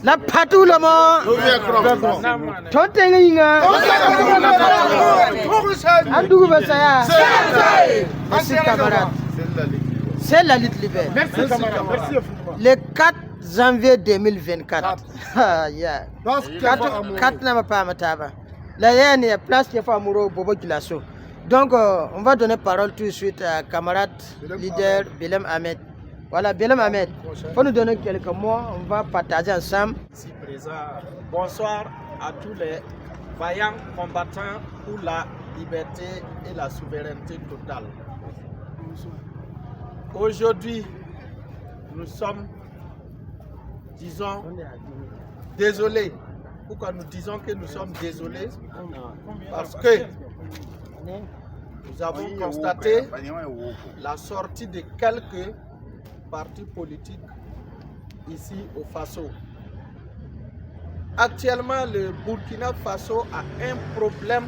La patou le monde. Tontenga. Andou Bassaya. Merci camarade. C'est la lutte libère. Merci camarade. Merci. Le 4 janvier 2024. Yeah. 4 n'a pas mataba. Là, il y a place qui est Mouro Bobo Gilasso. Donc, on va donner parole tout de suite à camarade leader Belem Ahmed. Voilà, Belem Ahmed. Il faut nous donner quelques mots. On va partager ensemble. Ici présent, bonsoir à tous les vaillants combattants pour la liberté et la souveraineté totale. Aujourd'hui, nous sommes, disons, désolés. Pourquoi nous disons que nous sommes désolés? Parce que nous avons constaté la sortie de quelques partis politiques ici au Faso. Actuellement, le Burkina Faso a un problème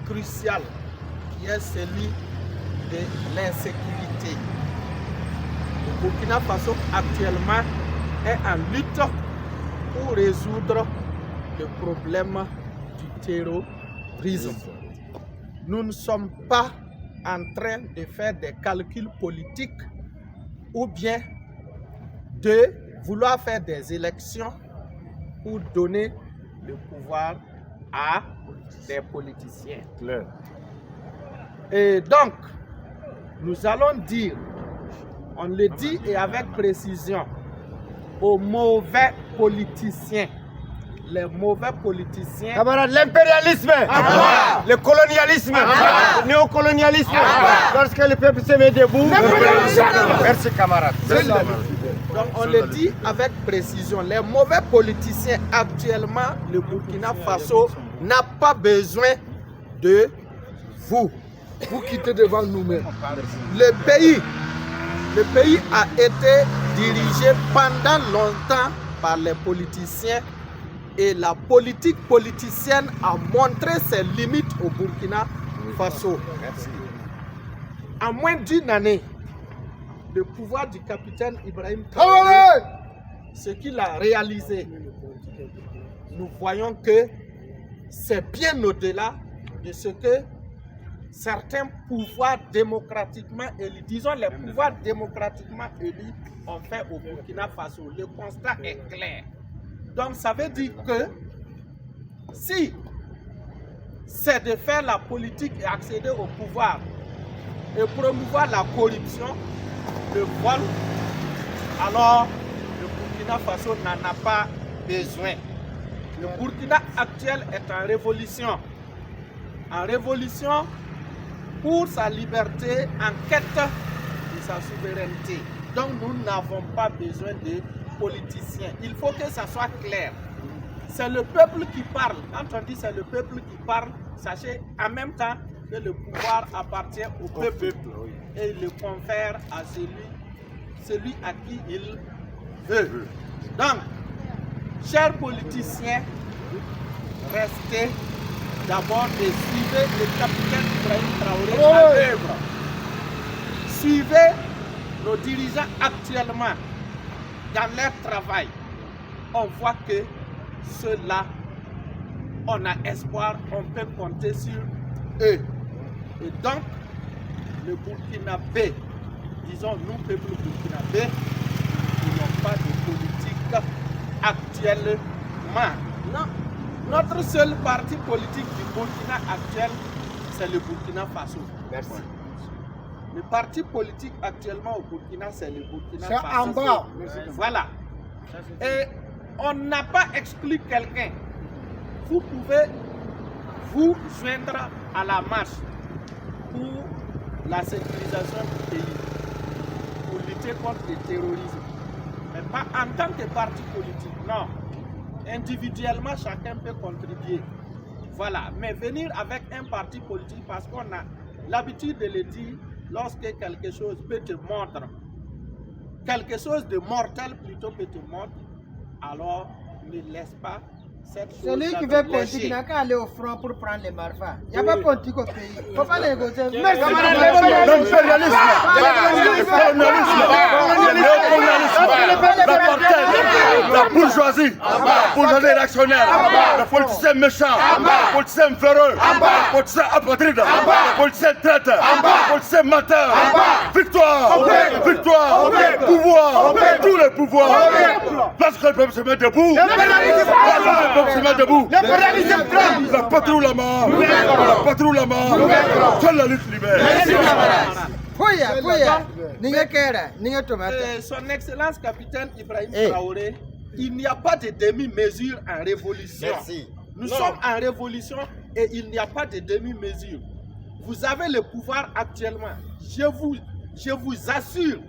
crucial qui est celui de l'insécurité. Le Burkina Faso actuellement est en lutte pour résoudre le problème du terrorisme. Nous ne sommes pas en train de faire des calculs politiques ou bien de vouloir faire des élections pour donner le pouvoir à des politiciens. Et donc, nous allons dire, on le dit et avec précision, aux mauvais politiciens. Les mauvais politiciens. Camarade, l'impérialisme, le colonialisme, le néocolonialisme, lorsque le peuple se met debout. Merci camarade. Donc on le dit avec précision, les mauvais politiciens actuellement, le Burkina Faso n'a pas besoin de vous. Vous quittez devant nous-mêmes. Le pays a été dirigé pendant longtemps par les politiciens. Et la politique politicienne a montré ses limites au Burkina Faso. Merci. En moins d'une année, le pouvoir du capitaine Ibrahim Traoré, ce qu'il a réalisé, nous voyons que c'est bien au-delà de ce que certains pouvoirs démocratiquement élus, disons les pouvoirs démocratiquement élus, ont fait au Burkina Faso. Le constat est clair. Donc ça veut dire que si c'est de faire la politique et accéder au pouvoir et promouvoir la corruption, le vol, alors le Burkina Faso n'en a pas besoin. Le Burkina actuel est en révolution. En révolution pour sa liberté, en quête de sa souveraineté. Donc nous n'avons pas besoin de politiciens. Il faut que ça soit clair. C'est le peuple qui parle. Quand on dit c'est le peuple qui parle, sachez en même temps que le pouvoir appartient au peuple et il le confère à celui à qui il veut. Donc, chers politiciens, restez d'abord et suivez le capitaine Ibrahim Traoré à l'œuvre. Suivez nos dirigeants actuellement. Dans leur travail, on voit que ceux-là, on a espoir, on peut compter sur eux. Et donc, le Burkinabé, disons nous, peuple burkinabé, nous n'avons pas de politique actuellement. Non. Notre seul parti politique du Burkina actuel, c'est le Burkina Faso. Merci. Le parti politique actuellement au Burkina, c'est le Burkina Faso. C'est en bas. Voilà. Et on n'a pas exclu quelqu'un. Vous pouvez vous joindre à la marche pour la sécurisation du pays, pour lutter contre le terrorisme. Mais pas en tant que parti politique, non. Individuellement, chacun peut contribuer. Voilà. Mais venir avec un parti politique, parce qu'on a l'habitude de le dire, lorsque quelque chose peut te mordre, quelque chose de mortel plutôt peut te mordre, alors ne laisse pas cette chose. Celui qui veut politique n'a qu'à aller au front pour prendre les marfas. Il n'y a pas politique au pays. Il ne faut pas négocier. Merci. L'impérialisme, La bourgeoisie, la bourgeoisie réactionnaire, les politiciens méchants, les politiciens véreux, les politiciens apatrides, les politiciens traîtres, les politiciens menteurs. Victoire, victoire, pouvoir, tous les pouvoirs. Lorsque le peuple se met debout, le peuple se met debout. La patrouille la mort, la patrouille la mort, seule la lutte libère. Son Excellence capitaine Ibrahim Traoré, il n'y a pas de demi-mesure en révolution. Merci. Nous sommes en révolution et il n'y a pas de demi-mesure. Vous avez le pouvoir actuellement. Je vous assure